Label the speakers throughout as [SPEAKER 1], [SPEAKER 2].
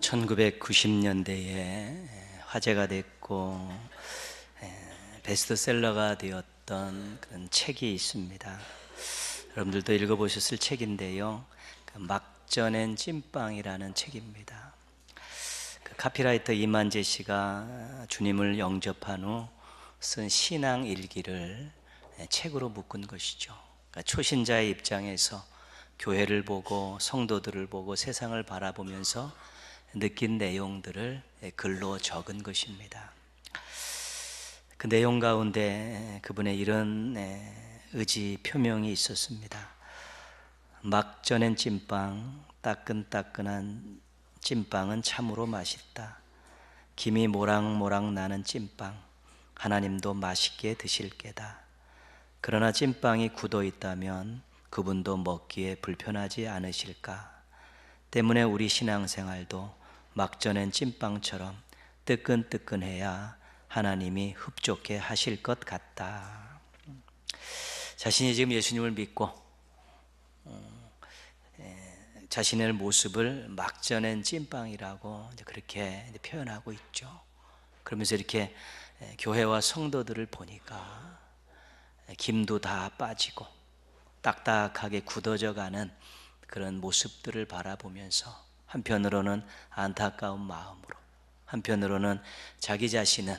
[SPEAKER 1] 1990년대에 화제가 됐고 베스트셀러가 되었던 그런 책이 있습니다. 여러분들도 읽어보셨을 책인데요, 막전엔 찐빵이라는 책입니다. 카피라이터 이만재 씨가 주님을 영접한 후 쓴 신앙 일기를 책으로 묶은 것이죠. 초신자의 입장에서 교회를 보고 성도들을 보고 세상을 바라보면서 느낀 내용들을 글로 적은 것입니다. 그 내용 가운데 그분의 이런 의지 표명이 있었습니다. 막 전엔 찐빵, 따끈따끈한 찐빵은 참으로 맛있다. 김이 모락모락 나는 찐빵, 하나님도 맛있게 드실 게다. 그러나 찐빵이 굳어 있다면 그분도 먹기에 불편하지 않으실까? 때문에 우리 신앙생활도 막 전엔 찐빵처럼 뜨끈뜨끈해야 하나님이 흡족해 하실 것 같다. 자신이 지금 예수님을 믿고 자신의 모습을 막 전엔 찐빵이라고 그렇게 표현하고 있죠. 그러면서 이렇게 교회와 성도들을 보니까 김도 다 빠지고 딱딱하게 굳어져 가는 그런 모습들을 바라보면서 한편으로는 안타까운 마음으로, 한편으로는 자기 자신은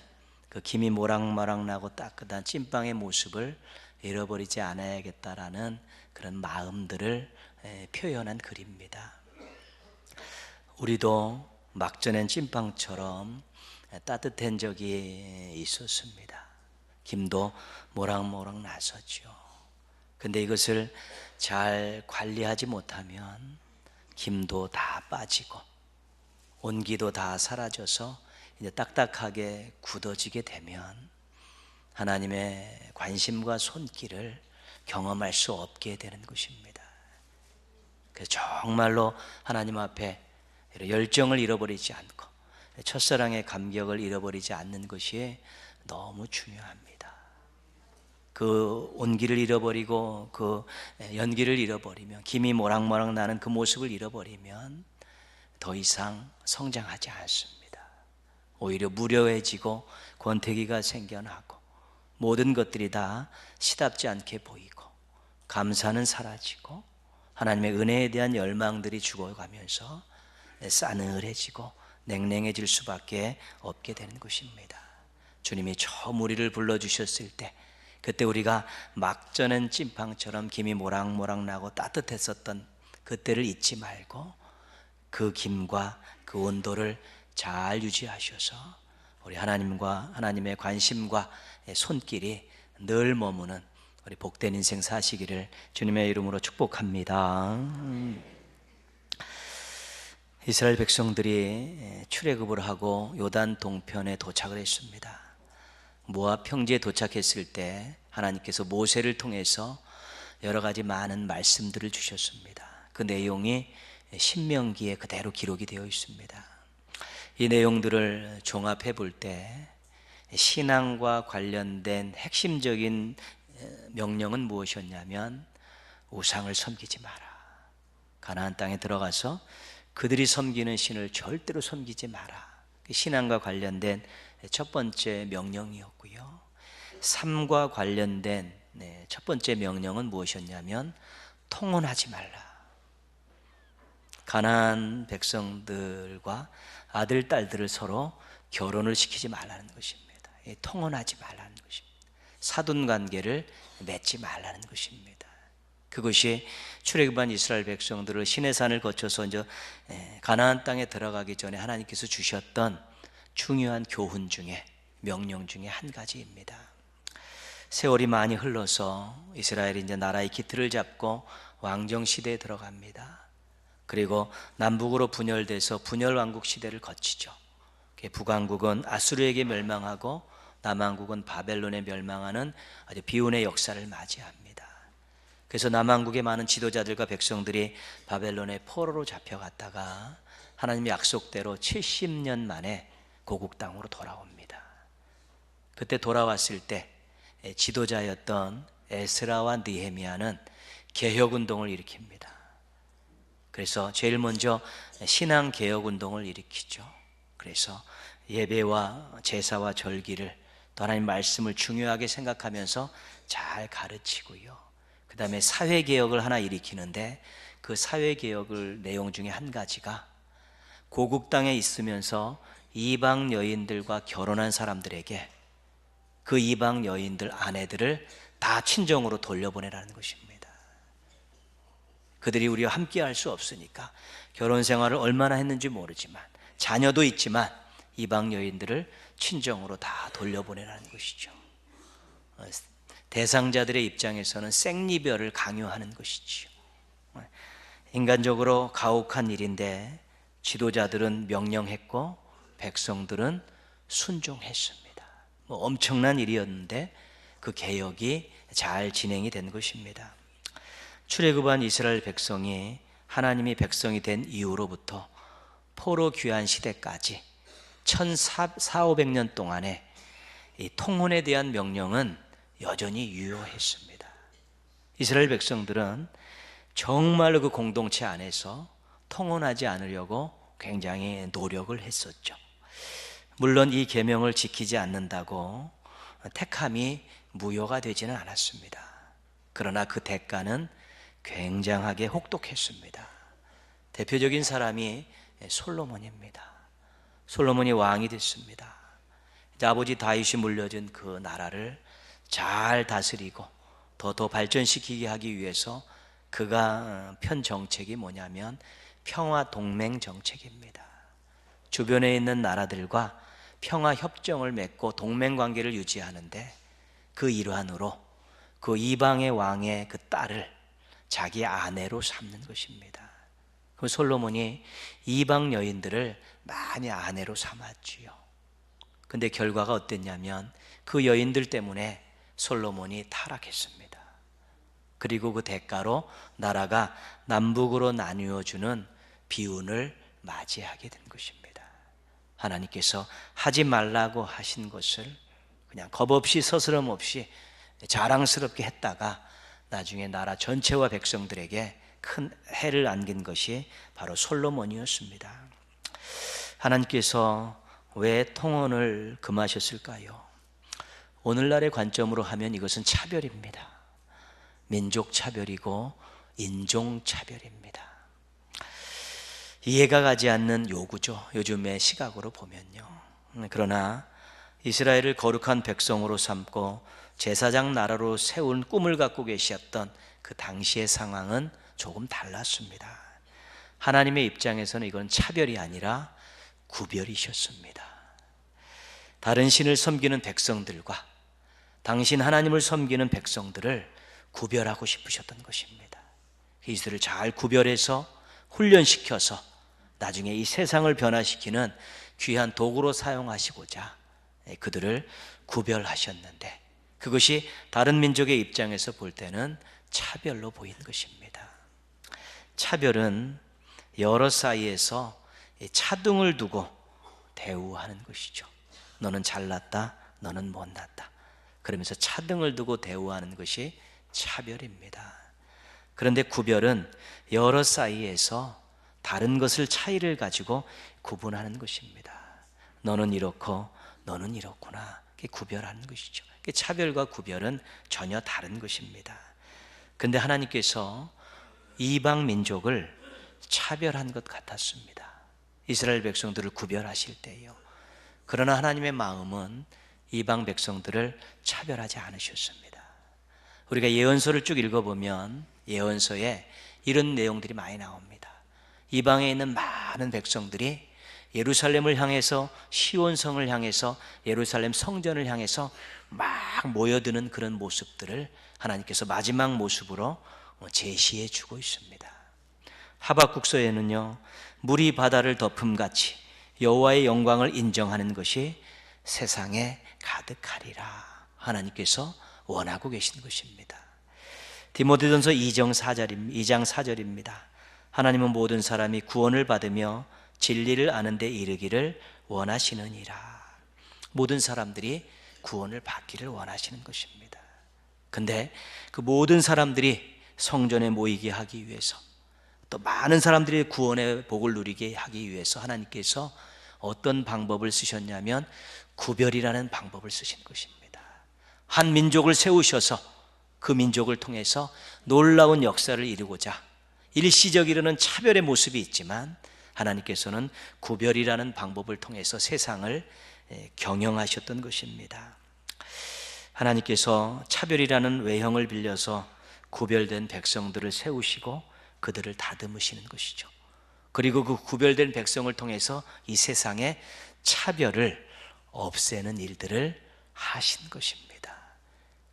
[SPEAKER 1] 그 김이 모락모락 나고 따끈한 찐빵의 모습을 잃어버리지 않아야겠다라는 그런 마음들을 표현한 글입니다. 우리도 막전엔 찐빵처럼 따뜻한 적이 있었습니다. 김도 모락모락 나섰죠. 근데 이것을 잘 관리하지 못하면 김도 다 빠지고 온기도 다 사라져서 이제 딱딱하게 굳어지게 되면 하나님의 관심과 손길을 경험할 수 없게 되는 것입니다. 그래서 정말로 하나님 앞에 열정을 잃어버리지 않고 첫사랑의 감격을 잃어버리지 않는 것이 너무 중요합니다. 그 온기를 잃어버리고 그 연기를 잃어버리면, 김이 모락모락 나는 그 모습을 잃어버리면 더 이상 성장하지 않습니다. 오히려 무료해지고 권태기가 생겨나고 모든 것들이 다 시답지 않게 보이고 감사는 사라지고 하나님의 은혜에 대한 열망들이 죽어가면서 싸늘해지고 냉랭해질 수밖에 없게 되는 것입니다. 주님이 처음 우리를 불러주셨을 때, 그때 우리가 막 전엔 찐빵처럼 김이 모락모락 나고 따뜻했었던 그때를 잊지 말고 그 김과 그 온도를 잘 유지하셔서 우리 하나님과 하나님의 관심과 손길이 늘 머무는 우리 복된 인생 사시기를 주님의 이름으로 축복합니다. 이스라엘 백성들이 출애굽을 하고 요단 동편에 도착을 했습니다. 모압 평지에 도착했을 때 하나님께서 모세를 통해서 여러 가지 많은 말씀들을 주셨습니다. 그 내용이 신명기에 그대로 기록이 되어 있습니다. 이 내용들을 종합해 볼 때 신앙과 관련된 핵심적인 명령은 무엇이었냐면, 우상을 섬기지 마라. 가나안 땅에 들어가서 그들이 섬기는 신을 절대로 섬기지 마라. 신앙과 관련된 첫 번째 명령이었고요. 삶과 관련된 첫 번째 명령은 무엇이었냐면, 통혼하지 말라. 가나안 백성들과 아들, 딸들을 서로 결혼을 시키지 말라는 것입니다. 통혼하지 말라는 것입니다. 사돈 관계를 맺지 말라는 것입니다. 그것이 출애굽한 이스라엘 백성들을 시내산을 거쳐서 이제 가나안 땅에 들어가기 전에 하나님께서 주셨던 중요한 교훈 중에, 명령 중에 한 가지입니다. 세월이 많이 흘러서 이스라엘이 이제 나라의 기틀을 잡고 왕정 시대에 들어갑니다. 그리고 남북으로 분열돼서 분열왕국 시대를 거치죠. 북왕국은 아수르에게 멸망하고 남왕국은 바벨론에 멸망하는 아주 비운의 역사를 맞이합니다. 그래서 남왕국의 많은 지도자들과 백성들이 바벨론의 포로로 잡혀갔다가 하나님의 약속대로 70년 만에 고국 땅으로 돌아옵니다. 그때 돌아왔을 때 지도자였던 에스라와 느헤미야는 개혁운동을 일으킵니다. 그래서 제일 먼저 신앙개혁운동을 일으키죠. 그래서 예배와 제사와 절기를 또 하나님 말씀을 중요하게 생각하면서 잘 가르치고요. 그 다음에 사회개혁을 하나 일으키는데 그 사회개혁을 내용 중에 한 가지가 고국 땅에 있으면서 이방 여인들과 결혼한 사람들에게 그 이방 여인들 아내들을 다 친정으로 돌려보내라는 것입니다. 그들이 우리와 함께 할 수 없으니까 결혼 생활을 얼마나 했는지 모르지만 자녀도 있지만 이방 여인들을 친정으로 다 돌려보내라는 것이죠. 대상자들의 입장에서는 생리별을 강요하는 것이지요. 인간적으로 가혹한 일인데 지도자들은 명령했고 백성들은 순종했습니다. 엄청난 일이었는데 그 개혁이 잘 진행이 된 것입니다. 출애굽한 이스라엘 백성이 하나님이 백성이 된 이후로부터 포로 귀환 시대까지 1400~1500년 동안에 이 통혼에 대한 명령은 여전히 유효했습니다. 이스라엘 백성들은 정말로 그 공동체 안에서 통혼하지 않으려고 굉장히 노력을 했었죠. 물론 이 계명을 지키지 않는다고 택함이 무효가 되지는 않았습니다. 그러나 그 대가는 굉장하게 혹독했습니다. 대표적인 사람이 솔로몬입니다. 솔로몬이 왕이 됐습니다. 아버지 다윗이 물려준 그 나라를 잘 다스리고 더 발전시키게 하기 위해서 그가 편 정책이 뭐냐면 평화 동맹 정책입니다. 주변에 있는 나라들과 평화 협정을 맺고 동맹 관계를 유지하는데 그 일환으로 그 이방의 왕의 그 딸을 자기 아내로 삼는 것입니다. 그 솔로몬이 이방 여인들을 많이 아내로 삼았지요. 근데 결과가 어땠냐면 그 여인들 때문에 솔로몬이 타락했습니다. 그리고 그 대가로 나라가 남북으로 나누어주는 비운을 맞이하게 된 것입니다. 하나님께서 하지 말라고 하신 것을 그냥 겁 없이 서스럼 없이 자랑스럽게 했다가 나중에 나라 전체와 백성들에게 큰 해를 안긴 것이 바로 솔로몬이었습니다. 하나님께서 왜 통혼을 금하셨을까요? 오늘날의 관점으로 하면 이것은 차별입니다. 민족 차별이고 인종 차별입니다. 이해가 가지 않는 요구죠. 요즘의 시각으로 보면요. 그러나 이스라엘을 거룩한 백성으로 삼고 제사장 나라로 세운 꿈을 갖고 계셨던 그 당시의 상황은 조금 달랐습니다. 하나님의 입장에서는 이건 차별이 아니라 구별이셨습니다. 다른 신을 섬기는 백성들과 당신 하나님을 섬기는 백성들을 구별하고 싶으셨던 것입니다. 이들을 잘 구별해서 훈련시켜서 나중에 이 세상을 변화시키는 귀한 도구로 사용하시고자 그들을 구별하셨는데 그것이 다른 민족의 입장에서 볼 때는 차별로 보인 것입니다. 차별은 여러 사이에서 차등을 두고 대우하는 것이죠. 너는 잘났다, 너는 못났다. 그러면서 차등을 두고 대우하는 것이 차별입니다. 그런데 구별은 여러 사이에서 다른 것을 차이를 가지고 구분하는 것입니다. 너는 이렇고 너는 이렇구나. 구별하는 것이죠. 차별과 구별은 전혀 다른 것입니다. 그런데 하나님께서 이방 민족을 차별한 것 같았습니다. 이스라엘 백성들을 구별하실 때요. 그러나 하나님의 마음은 이방 백성들을 차별하지 않으셨습니다. 우리가 예언서를 쭉 읽어보면 예언서에 이런 내용들이 많이 나옵니다. 이방에 있는 많은 백성들이 예루살렘을 향해서 시온성을 향해서 예루살렘 성전을 향해서 막 모여드는 그런 모습들을 하나님께서 마지막 모습으로 제시해 주고 있습니다. 하박국서에는요, 물이 바다를 덮음같이 여호와의 영광을 인정하는 것이 세상에 가득하리라 하나님께서 원하고 계신 것입니다. 디모데전서 2장 4절입니다. 하나님은 모든 사람이 구원을 받으며 진리를 아는 데 이르기를 원하시느니라. 모든 사람들이 구원을 받기를 원하시는 것입니다. 근데 그 모든 사람들이 성전에 모이게 하기 위해서 또 많은 사람들이 구원의 복을 누리게 하기 위해서 하나님께서 어떤 방법을 쓰셨냐면 구별이라는 방법을 쓰신 것입니다. 한 민족을 세우셔서 그 민족을 통해서 놀라운 역사를 이루고자 일시적이로는 차별의 모습이 있지만 하나님께서는 구별이라는 방법을 통해서 세상을 경영하셨던 것입니다. 하나님께서 차별이라는 외형을 빌려서 구별된 백성들을 세우시고 그들을 다듬으시는 것이죠. 그리고 그 구별된 백성을 통해서 이 세상에 차별을 없애는 일들을 하신 것입니다.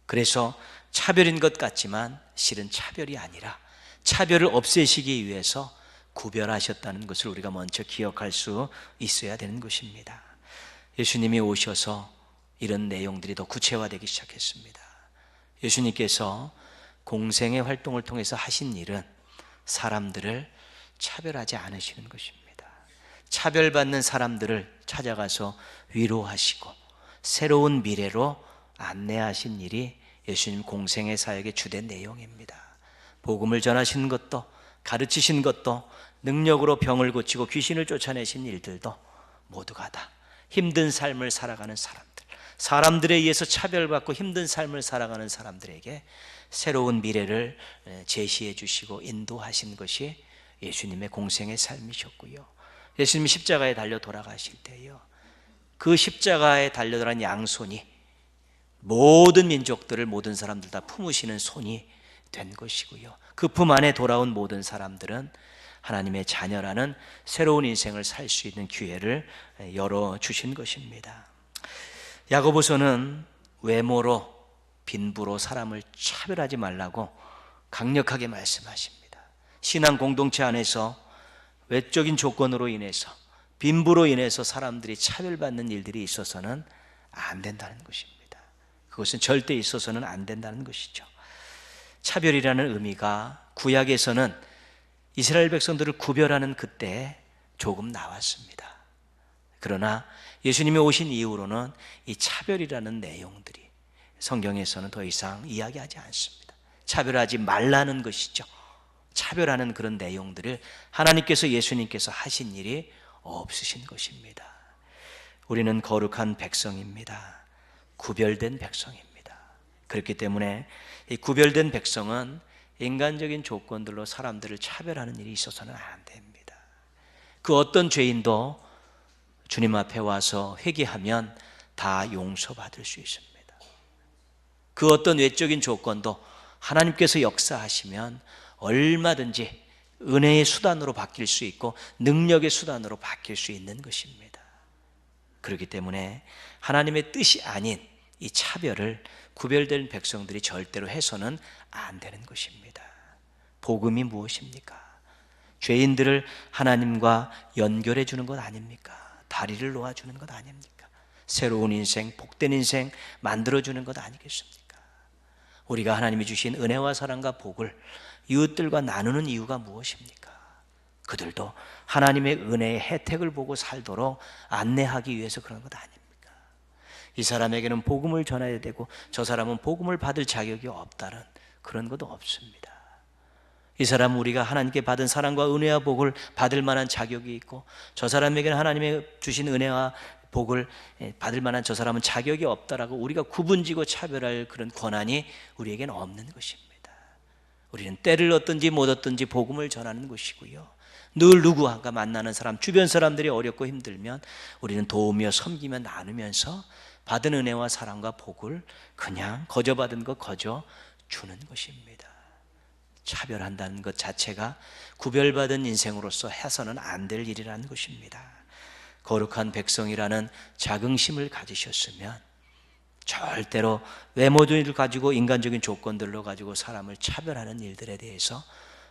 [SPEAKER 1] 그래서 차별인 것 같지만 실은 차별이 아니라 차별을 없애시기 위해서 구별하셨다는 것을 우리가 먼저 기억할 수 있어야 되는 것입니다. 예수님이 오셔서 이런 내용들이 더 구체화되기 시작했습니다. 예수님께서 공생의 활동을 통해서 하신 일은 사람들을 차별하지 않으시는 것입니다. 차별받는 사람들을 찾아가서 위로하시고 새로운 미래로 안내하신 일이 예수님 공생의 사역의 주된 내용입니다. 복음을 전하시는 것도 가르치신 것도 능력으로 병을 고치고 귀신을 쫓아내신 일들도 모두가 다 힘든 삶을 살아가는 사람들에 의해서 차별받고 힘든 삶을 살아가는 사람들에게 새로운 미래를 제시해 주시고 인도하신 것이 예수님의 공생의 삶이셨고요. 예수님이 십자가에 달려 돌아가실 때요, 그 십자가에 달려 돌아간 양손이 모든 민족들을 모든 사람들 다 품으시는 손이 된 것이고요. 그 품 안에 돌아온 모든 사람들은 하나님의 자녀라는 새로운 인생을 살 수 있는 기회를 열어주신 것입니다. 야고보서는 외모로 빈부로 사람을 차별하지 말라고 강력하게 말씀하십니다. 신앙 공동체 안에서 외적인 조건으로 인해서 빈부로 인해서 사람들이 차별받는 일들이 있어서는 안 된다는 것입니다. 그것은 절대 있어서는 안 된다는 것이죠. 차별이라는 의미가 구약에서는 이스라엘 백성들을 구별하는 그때 조금 나왔습니다. 그러나 예수님이 오신 이후로는 이 차별이라는 내용들이 성경에서는 더 이상 이야기하지 않습니다. 차별하지 말라는 것이죠. 차별하는 그런 내용들을 하나님께서 예수님께서 하신 일이 없으신 것입니다. 우리는 거룩한 백성입니다. 구별된 백성입니다. 그렇기 때문에 이 구별된 백성은 인간적인 조건들로 사람들을 차별하는 일이 있어서는 안 됩니다. 그 어떤 죄인도 주님 앞에 와서 회개하면 다 용서받을 수 있습니다. 그 어떤 외적인 조건도 하나님께서 역사하시면 얼마든지 은혜의 수단으로 바뀔 수 있고 능력의 수단으로 바뀔 수 있는 것입니다. 그렇기 때문에 하나님의 뜻이 아닌 이 차별을 구별된 백성들이 절대로 해서는 안 되는 것입니다. 복음이 무엇입니까? 죄인들을 하나님과 연결해 주는 것 아닙니까? 다리를 놓아주는 것 아닙니까? 새로운 인생, 복된 인생 만들어주는 것 아니겠습니까? 우리가 하나님이 주신 은혜와 사랑과 복을 이웃들과 나누는 이유가 무엇입니까? 그들도 하나님의 은혜의 혜택을 보고 살도록 안내하기 위해서 그런 것 아닙니까? 이 사람에게는 복음을 전해야 되고 저 사람은 복음을 받을 자격이 없다는 그런 것도 없습니다. 이 사람은 우리가 하나님께 받은 사랑과 은혜와 복을 받을 만한 자격이 있고 저 사람에게는 하나님의 주신 은혜와 복을 받을 만한 저 사람은 자격이 없다라고 우리가 구분지고 차별할 그런 권한이 우리에게는 없는 것입니다. 우리는 때를 얻든지 못 얻든지 복음을 전하는 것이고요, 늘 누구와 만나는 사람, 주변 사람들이 어렵고 힘들면 우리는 도우며 섬기며 나누면서 받은 은혜와 사랑과 복을 그냥 거저받은 것 거저 주는 것입니다. 차별한다는 것 자체가 구별받은 인생으로서 해서는 안 될 일이라는 것입니다. 거룩한 백성이라는 자긍심을 가지셨으면 절대로 외모를 가지고 인간적인 조건들로 가지고 사람을 차별하는 일들에 대해서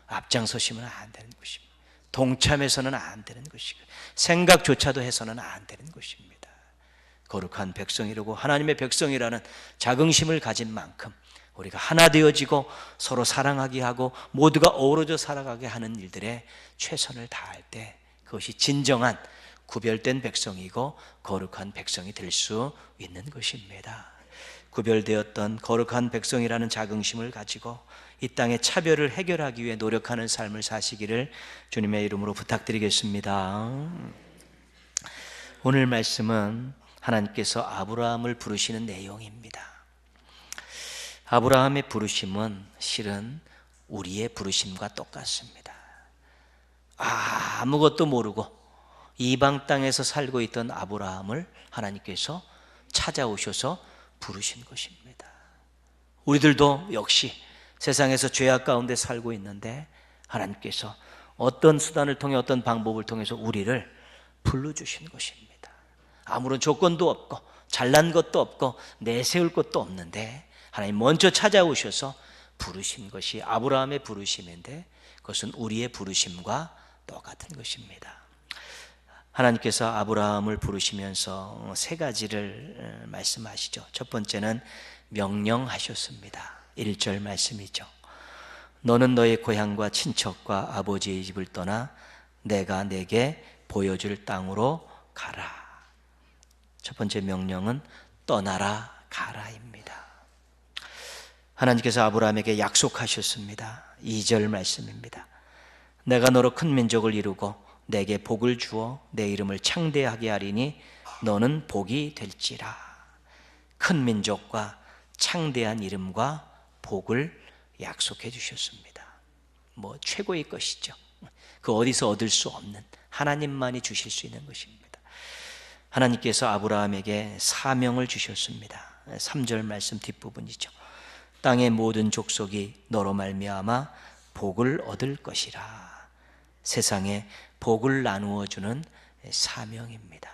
[SPEAKER 1] 앞장서시면 안 되는 것입니다. 동참해서는 안 되는 것이고 생각조차도 해서는 안 되는 것입니다. 거룩한 백성이라고 하나님의 백성이라는 자긍심을 가진 만큼 우리가 하나 되어지고 서로 사랑하게 하고 모두가 어우러져 살아가게 하는 일들에 최선을 다할 때 그것이 진정한 구별된 백성이고 거룩한 백성이 될 수 있는 것입니다. 구별되었던 거룩한 백성이라는 자긍심을 가지고 이 땅의 차별을 해결하기 위해 노력하는 삶을 사시기를 주님의 이름으로 부탁드리겠습니다. 오늘 말씀은 하나님께서 아브라함을 부르시는 내용입니다. 아브라함의 부르심은 실은 우리의 부르심과 똑같습니다. 아무것도 모르고 이방 땅에서 살고 있던 아브라함을 하나님께서 찾아오셔서 부르신 것입니다. 우리들도 역시 세상에서 죄악 가운데 살고 있는데 하나님께서 어떤 수단을 통해 어떤 방법을 통해서 우리를 불러주신 것입니다. 아무런 조건도 없고 잘난 것도 없고 내세울 것도 없는데 하나님 먼저 찾아오셔서 부르신 것이 아브라함의 부르심인데 그것은 우리의 부르심과 똑같은 것입니다. 하나님께서 아브라함을 부르시면서 세 가지를 말씀하시죠. 첫 번째는 명령하셨습니다. 1절 말씀이죠. 너는 너의 고향과 친척과 아버지의 집을 떠나 내가 내게 보여줄 땅으로 가라. 첫 번째 명령은 떠나라 가라입니다. 하나님께서 아브라함에게 약속하셨습니다. 2절 말씀입니다. 내가 너로 큰 민족을 이루고 내게 복을 주어 내 이름을 창대하게 하리니 너는 복이 될지라. 큰 민족과 창대한 이름과 복을 약속해 주셨습니다. 최고의 것이죠. 그 어디서 얻을 수 없는 하나님만이 주실 수 있는 것입니다. 하나님께서 아브라함에게 사명을 주셨습니다. 3절 말씀 뒷부분이죠. 땅의 모든 족속이 너로 말미암아 복을 얻을 것이라. 세상에 복을 나누어 주는 사명입니다.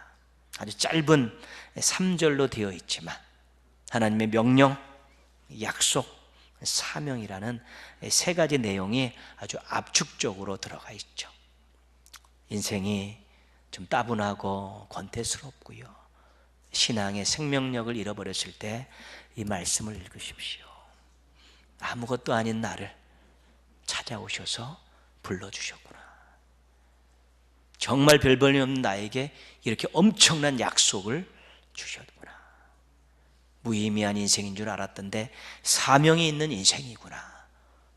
[SPEAKER 1] 아주 짧은 3절로 되어 있지만 하나님의 명령, 약속, 사명이라는 세 가지 내용이 아주 압축적으로 들어가 있죠. 인생이 좀 따분하고 권태스럽고요, 신앙의 생명력을 잃어버렸을 때 이 말씀을 읽으십시오. 아무것도 아닌 나를 찾아오셔서 불러주셨구나. 정말 별 볼일 없는 나에게 이렇게 엄청난 약속을 주셨구나. 무의미한 인생인 줄 알았던데 사명이 있는 인생이구나.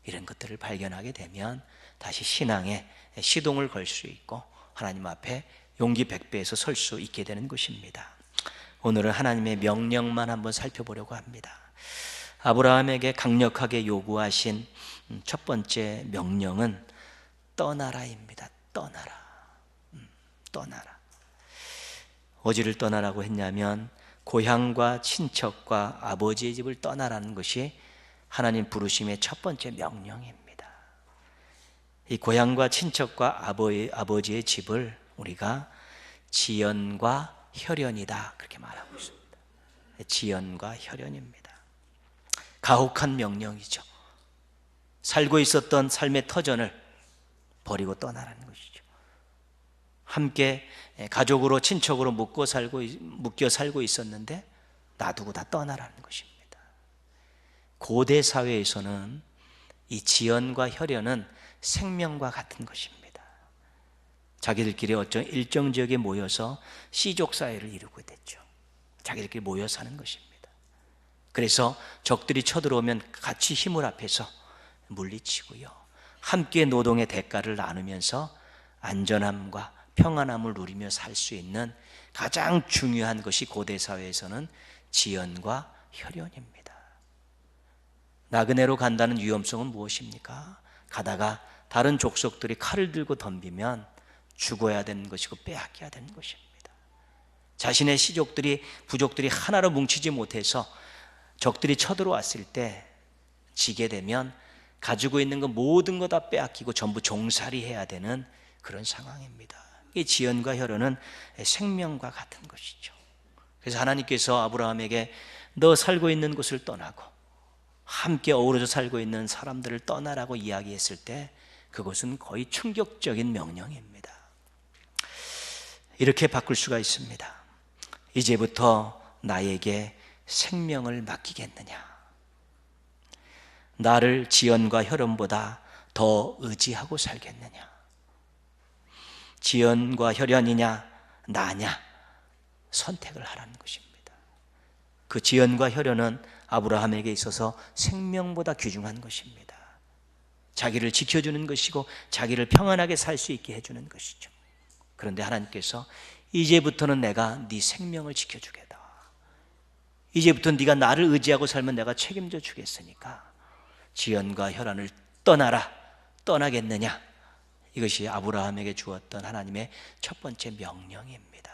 [SPEAKER 1] 이런 것들을 발견하게 되면 다시 신앙에 시동을 걸 수 있고 하나님 앞에 용기 100배에서 설 수 있게 되는 것입니다. 오늘은 하나님의 명령만 한번 살펴보려고 합니다. 아브라함에게 강력하게 요구하신 첫 번째 명령은 떠나라입니다. 떠나라. 어디를 떠나라고 했냐면 고향과 친척과 아버지의 집을 떠나라는 것이 하나님 부르심의 첫 번째 명령입니다. 이 고향과 친척과 아버지의 집을 우리가 지연과 혈연이다 그렇게 말하고 있습니다. 지연과 혈연입니다. 가혹한 명령이죠. 살고 있었던 삶의 터전을 버리고 떠나라는 것이죠. 함께 가족으로 친척으로 묶여 살고 있었는데 놔두고 다 떠나라는 것입니다. 고대 사회에서는 이 지연과 혈연은 생명과 같은 것입니다. 자기들끼리 어떤 일정 지역에 모여서 씨족 사회를 이루게 됐죠. 자기들끼리 모여 사는 것입니다. 그래서 적들이 쳐들어오면 같이 힘을 합해서 물리치고요, 함께 노동의 대가를 나누면서 안전함과 평안함을 누리며 살 수 있는 가장 중요한 것이 고대 사회에서는 지연과 혈연입니다. 나그네로 간다는 위험성은 무엇입니까? 가다가 다른 족속들이 칼을 들고 덤비면 죽어야 되는 것이고 빼앗겨야 되는 것입니다. 자신의 부족들이 하나로 뭉치지 못해서 적들이 쳐들어왔을 때 지게 되면 가지고 있는 것 모든 거 다 빼앗기고 전부 종살이 해야 되는 그런 상황입니다. 이 지연과 혈연은 생명과 같은 것이죠. 그래서 하나님께서 아브라함에게 너 살고 있는 곳을 떠나고 함께 어우러져 살고 있는 사람들을 떠나라고 이야기했을 때 그것은 거의 충격적인 명령입니다. 이렇게 바꿀 수가 있습니다. 이제부터 나에게 생명을 맡기겠느냐? 나를 지연과 혈연보다 더 의지하고 살겠느냐? 지연과 혈연이냐 나냐 선택을 하라는 것입니다. 그 지연과 혈연은 아브라함에게 있어서 생명보다 귀중한 것입니다. 자기를 지켜주는 것이고 자기를 평안하게 살 수 있게 해주는 것이죠. 그런데 하나님께서 이제부터는 내가 네 생명을 지켜주겠다. 이제부터 네가 나를 의지하고 살면 내가 책임져 주겠으니까 지연과 혈안을 떠나라. 떠나겠느냐? 이것이 아브라함에게 주었던 하나님의 첫 번째 명령입니다.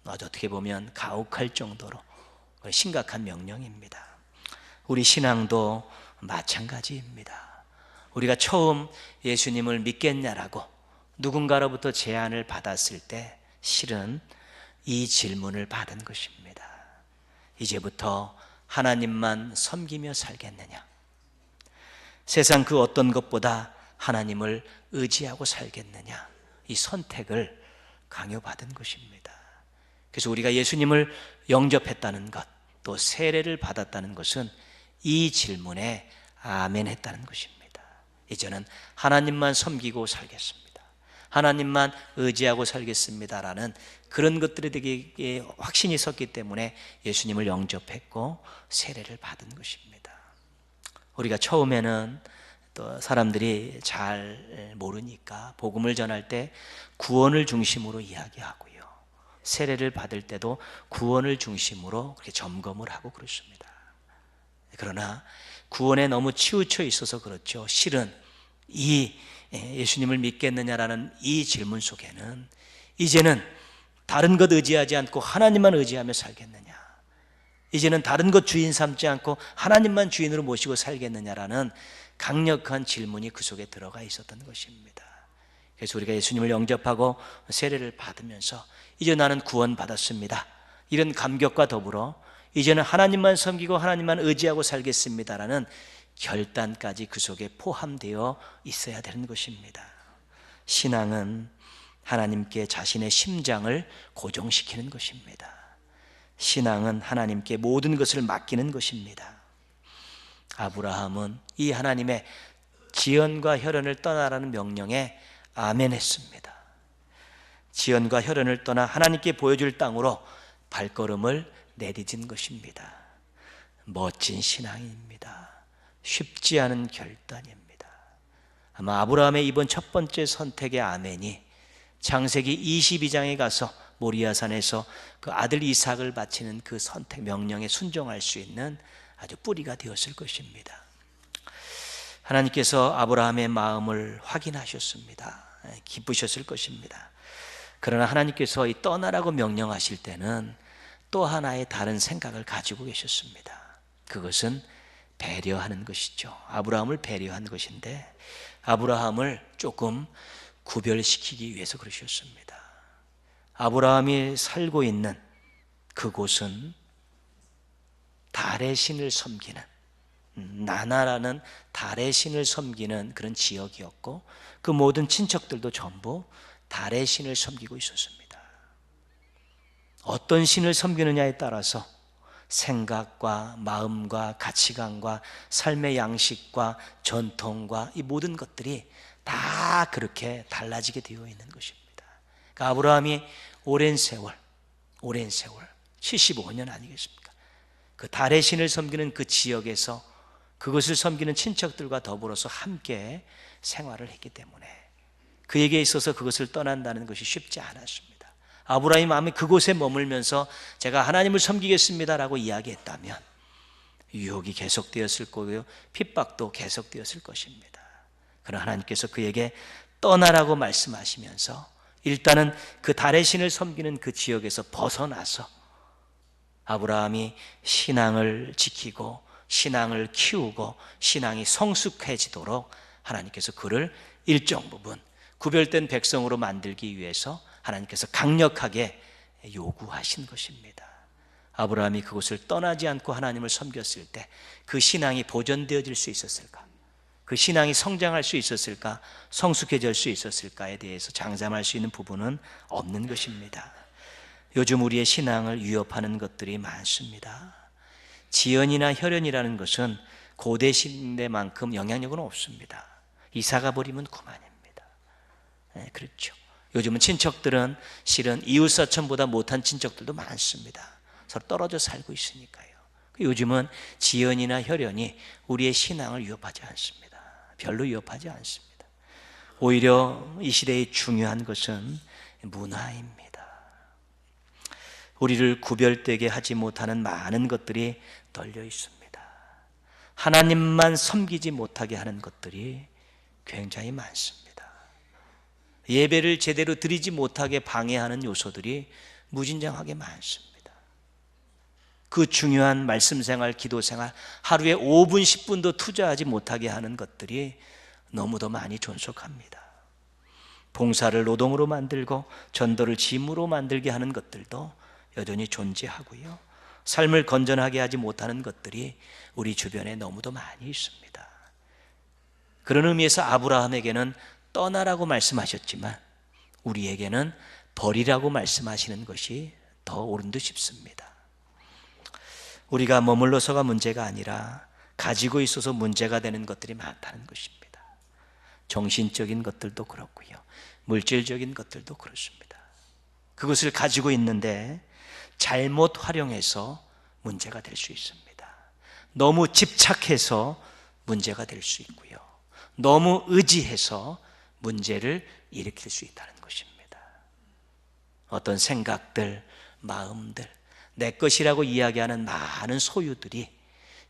[SPEAKER 1] 어떻게 보면 가혹할 정도로 심각한 명령입니다. 우리 신앙도 마찬가지입니다. 우리가 처음 예수님을 믿겠냐라고 누군가로부터 제안을 받았을 때 실은 이 질문을 받은 것입니다. 이제부터 하나님만 섬기며 살겠느냐? 세상 그 어떤 것보다 하나님을 의지하고 살겠느냐? 이 선택을 강요받은 것입니다. 그래서 우리가 예수님을 영접했다는 것, 또 세례를 받았다는 것은 이 질문에 아멘 했다는 것입니다. 이제는 하나님만 섬기고 살겠습니다. 하나님만 의지하고 살겠습니다라는 그런 것들에 대해 확신이 섰기 때문에 예수님을 영접했고 세례를 받은 것입니다. 우리가 처음에는 또 사람들이 잘 모르니까 복음을 전할 때 구원을 중심으로 이야기하고요. 세례를 받을 때도 구원을 중심으로 그렇게 점검을 하고 그렇습니다. 그러나 구원에 너무 치우쳐 있어서 그렇죠. 실은 이 예수님을 믿겠느냐라는 이 질문 속에는 이제는 다른 것 의지하지 않고 하나님만 의지하며 살겠느냐, 이제는 다른 것 주인 삼지 않고 하나님만 주인으로 모시고 살겠느냐라는 강력한 질문이 그 속에 들어가 있었던 것입니다. 그래서 우리가 예수님을 영접하고 세례를 받으면서 이제 나는 구원받았습니다, 이런 감격과 더불어 이제는 하나님만 섬기고 하나님만 의지하고 살겠습니다라는 결단까지 그 속에 포함되어 있어야 되는 것입니다. 신앙은 하나님께 자신의 심장을 고정시키는 것입니다. 신앙은 하나님께 모든 것을 맡기는 것입니다. 아브라함은 이 하나님의 지연과 혈연을 떠나라는 명령에 아멘했습니다. 지연과 혈연을 떠나 하나님께 보여줄 땅으로 발걸음을 내디딘 것입니다. 멋진 신앙입니다. 쉽지 않은 결단입니다. 아마 아브라함의 이번 첫 번째 선택의 아멘이 창세기 22장에 가서 모리아산에서 그 아들 이삭을 바치는 그 선택 명령에 순종할 수 있는 아주 뿌리가 되었을 것입니다. 하나님께서 아브라함의 마음을 확인하셨습니다. 기쁘셨을 것입니다. 그러나 하나님께서 이 떠나라고 명령하실 때는 또 하나의 다른 생각을 가지고 계셨습니다. 그것은 배려하는 것이죠. 아브라함을 배려한 것인데 아브라함을 조금 구별시키기 위해서 그러셨습니다. 아브라함이 살고 있는 그곳은 달의 신을 섬기는, 나나라는 달의 신을 섬기는 그런 지역이었고 그 모든 친척들도 전부 달의 신을 섬기고 있었습니다. 어떤 신을 섬기느냐에 따라서 생각과 마음과 가치관과 삶의 양식과 전통과 이 모든 것들이 다 그렇게 달라지게 되어 있는 것입니다. 그러니까 아브라함이 오랜 세월 75년 아니겠습니까? 그 달의 신을 섬기는 그 지역에서 그것을 섬기는 친척들과 더불어서 함께 생활을 했기 때문에 그에게 있어서 그것을 떠난다는 것이 쉽지 않았습니다. 아브라함이 마음에 그곳에 머물면서 제가 하나님을 섬기겠습니다라고 이야기했다면 유혹이 계속되었을 거고요, 핍박도 계속되었을 것입니다. 그러나 하나님께서 그에게 떠나라고 말씀하시면서 일단은 그 달의 신을 섬기는 그 지역에서 벗어나서 아브라함이 신앙을 지키고 신앙을 키우고 신앙이 성숙해지도록 하나님께서 그를 일정 부분 구별된 백성으로 만들기 위해서 하나님께서 강력하게 요구하신 것입니다. 아브라함이 그곳을 떠나지 않고 하나님을 섬겼을 때 그 신앙이 보존되어질 수 있었을까? 그 신앙이 성장할 수 있었을까? 성숙해질 수 있었을까에 대해서 장담할 수 있는 부분은 없는 것입니다. 요즘 우리의 신앙을 위협하는 것들이 많습니다. 지연이나 혈연이라는 것은 고대 시대만큼 영향력은 없습니다. 이사가 버리면 그만입니다. 네, 그렇죠. 요즘은 친척들은 실은 이웃사촌보다 못한 친척들도 많습니다. 서로 떨어져 살고 있으니까요. 요즘은 지연이나 혈연이 우리의 신앙을 위협하지 않습니다. 별로 위협하지 않습니다. 오히려 이 시대의 중요한 것은 문화입니다. 우리를 구별되게 하지 못하는 많은 것들이 널려 있습니다. 하나님만 섬기지 못하게 하는 것들이 굉장히 많습니다. 예배를 제대로 드리지 못하게 방해하는 요소들이 무진장하게 많습니다. 그 중요한 말씀 생활, 기도 생활, 하루에 5분, 10분도 투자하지 못하게 하는 것들이 너무도 많이 존속합니다. 봉사를 노동으로 만들고 전도를 짐으로 만들게 하는 것들도 여전히 존재하고요. 삶을 건전하게 하지 못하는 것들이 우리 주변에 너무도 많이 있습니다. 그런 의미에서 아브라함에게는 떠나라고 말씀하셨지만 우리에게는 버리라고 말씀하시는 것이 더 옳은 듯 싶습니다. 우리가 머물러서가 문제가 아니라 가지고 있어서 문제가 되는 것들이 많다는 것입니다. 정신적인 것들도 그렇고요, 물질적인 것들도 그렇습니다. 그것을 가지고 있는데 잘못 활용해서 문제가 될 수 있습니다. 너무 집착해서 문제가 될 수 있고요, 너무 의지해서 문제를 일으킬 수 있다는 것입니다. 어떤 생각들, 마음들, 내 것이라고 이야기하는 많은 소유들이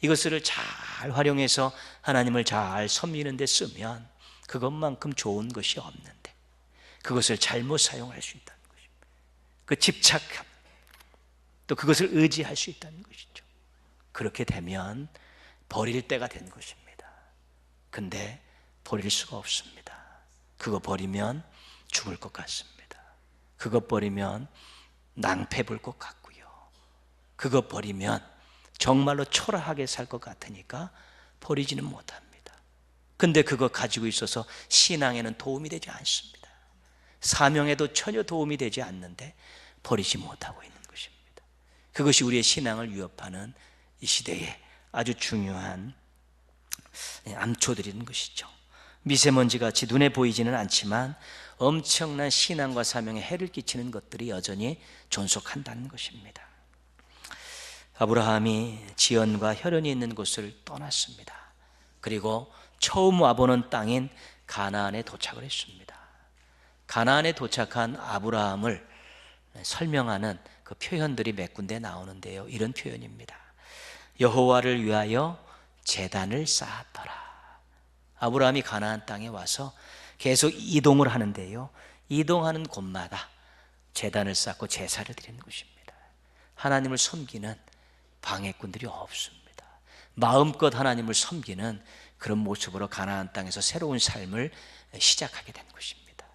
[SPEAKER 1] 이것을 잘 활용해서 하나님을 잘 섬기는 데 쓰면 그것만큼 좋은 것이 없는데 그것을 잘못 사용할 수 있다는 것입니다. 그 집착함, 또 그것을 의지할 수 있다는 것이죠. 그렇게 되면 버릴 때가 된 것입니다. 근데 버릴 수가 없습니다. 그거 버리면 죽을 것 같습니다. 그거 버리면 낭패 볼 것 같고요, 그거 버리면 정말로 초라하게 살 것 같으니까 버리지는 못합니다. 근데 그거 가지고 있어서 신앙에는 도움이 되지 않습니다. 사명에도 전혀 도움이 되지 않는데 버리지 못하고 있는 것입니다. 그것이 우리의 신앙을 위협하는 이 시대에 아주 중요한 암초들인 것이죠. 미세먼지같이 눈에 보이지는 않지만 엄청난 신앙과 사명에 해를 끼치는 것들이 여전히 존속한다는 것입니다. 아브라함이 지연과 혈연이 있는 곳을 떠났습니다. 그리고 처음 와보는 땅인 가나안에 도착을 했습니다. 가나안에 도착한 아브라함을 설명하는 그 표현들이 몇 군데 나오는데요, 이런 표현입니다. 여호와를 위하여 제단을 쌓았더라. 아브라함이 가나안 땅에 와서 계속 이동을 하는데요, 이동하는 곳마다 제단을 쌓고 제사를 드리는 것입니다. 하나님을 섬기는 방해꾼들이 없습니다. 마음껏 하나님을 섬기는 그런 모습으로 가나안 땅에서 새로운 삶을 시작하게 된 것입니다.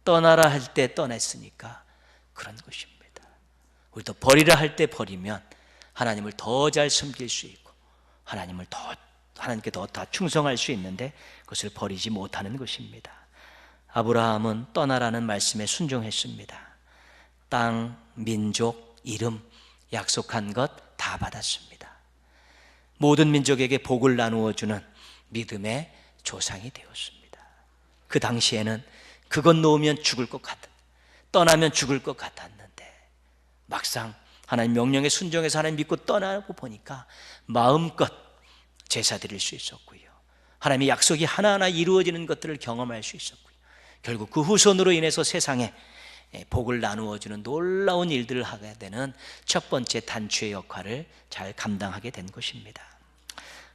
[SPEAKER 1] 떠나라 할 때 떠났으니까 그런 것입니다. 우리도 버리라 할 때 버리면 하나님을 더 잘 섬길 수 있고 하나님께 더 충성할 수 있는데 그것을 버리지 못하는 것입니다. 아브라함은 떠나라는 말씀에 순종했습니다. 땅, 민족, 이름, 약속한 것 다 받았습니다. 모든 민족에게 복을 나누어 주는 믿음의 조상이 되었습니다. 그 당시에는 그것 놓으면 죽을 것 같은, 떠나면 죽을 것 같았는데 막상 하나님 명령에 순종해서 하나님 믿고 떠나고 보니까 마음껏 제사 드릴 수 있었고요, 하나님의 약속이 하나하나 이루어지는 것들을 경험할 수 있었고요, 결국 그 후손으로 인해서 세상에 복을 나누어 주는 놀라운 일들을 하게 되는 첫 번째 단추의 역할을 잘 감당하게 된 것입니다.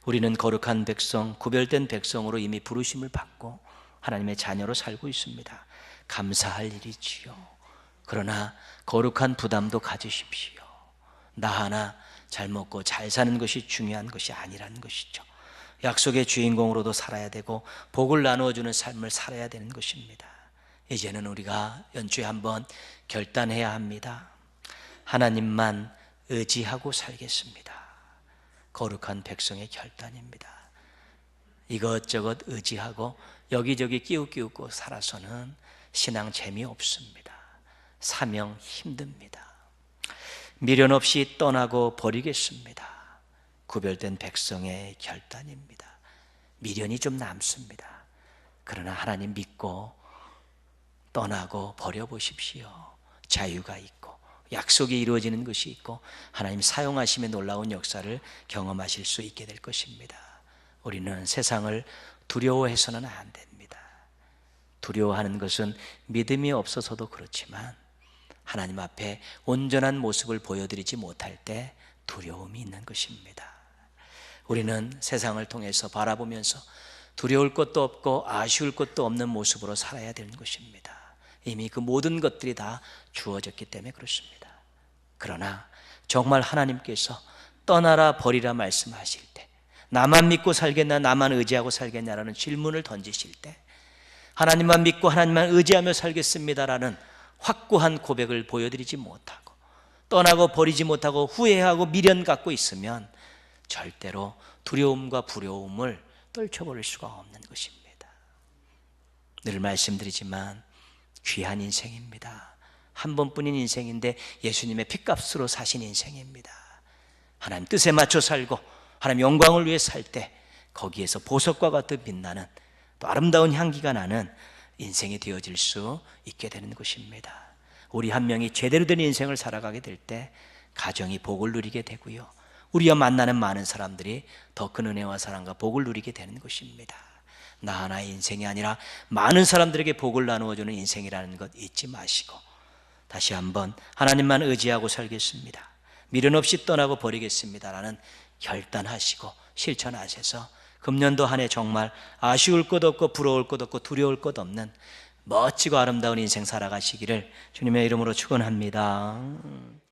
[SPEAKER 1] 우리는 거룩한 백성, 구별된 백성으로 이미 부르심을 받고 하나님의 자녀로 살고 있습니다. 감사할 일이지요. 그러나 거룩한 부담도 가지십시오. 나 하나 잘 먹고 잘 사는 것이 중요한 것이 아니라는 것이죠. 약속의 주인공으로도 살아야 되고 복을 나누어주는 삶을 살아야 되는 것입니다. 이제는 우리가 연초에 한번 결단해야 합니다. 하나님만 의지하고 살겠습니다. 거룩한 백성의 결단입니다. 이것저것 의지하고 여기저기 끼우끼우고 살아서는 신앙 재미없습니다. 사명 힘듭니다. 미련 없이 떠나고 버리겠습니다. 구별된 백성의 결단입니다. 미련이 좀 남습니다. 그러나 하나님 믿고 떠나고 버려보십시오. 자유가 있고 약속이 이루어지는 것이 있고 하나님 사용하심의 놀라운 역사를 경험하실 수 있게 될 것입니다. 우리는 세상을 두려워해서는 안 됩니다. 두려워하는 것은 믿음이 없어서도 그렇지만 하나님 앞에 온전한 모습을 보여드리지 못할 때 두려움이 있는 것입니다. 우리는 세상을 통해서 바라보면서 두려울 것도 없고 아쉬울 것도 없는 모습으로 살아야 되는 것입니다. 이미 그 모든 것들이 다 주어졌기 때문에 그렇습니다. 그러나 정말 하나님께서 떠나라 버리라 말씀하실 때, 나만 믿고 살겠나 나만 의지하고 살겠냐라는 질문을 던지실 때, 하나님만 믿고 하나님만 의지하며 살겠습니다라는 확고한 고백을 보여드리지 못하고 떠나고 버리지 못하고 후회하고 미련 갖고 있으면 절대로 두려움과 부러움을 떨쳐버릴 수가 없는 것입니다. 늘 말씀드리지만 귀한 인생입니다. 한 번뿐인 인생인데 예수님의 핏값으로 사신 인생입니다. 하나님 뜻에 맞춰 살고 하나님 영광을 위해 살 때 거기에서 보석과 같은 빛나는 또 아름다운 향기가 나는 인생이 되어질 수 있게 되는 것입니다. 우리 한 명이 제대로 된 인생을 살아가게 될 때 가정이 복을 누리게 되고요, 우리와 만나는 많은 사람들이 더 큰 은혜와 사랑과 복을 누리게 되는 것입니다. 나 하나의 인생이 아니라 많은 사람들에게 복을 나누어주는 인생이라는 것 잊지 마시고 다시 한번 하나님만 의지하고 살겠습니다, 미련 없이 떠나고 버리겠습니다라는 결단하시고 실천하셔서 금년도 한 해 정말 아쉬울 것 없고 부러울 것 없고 두려울 것 없는 멋지고 아름다운 인생 살아가시기를 주님의 이름으로 축원합니다.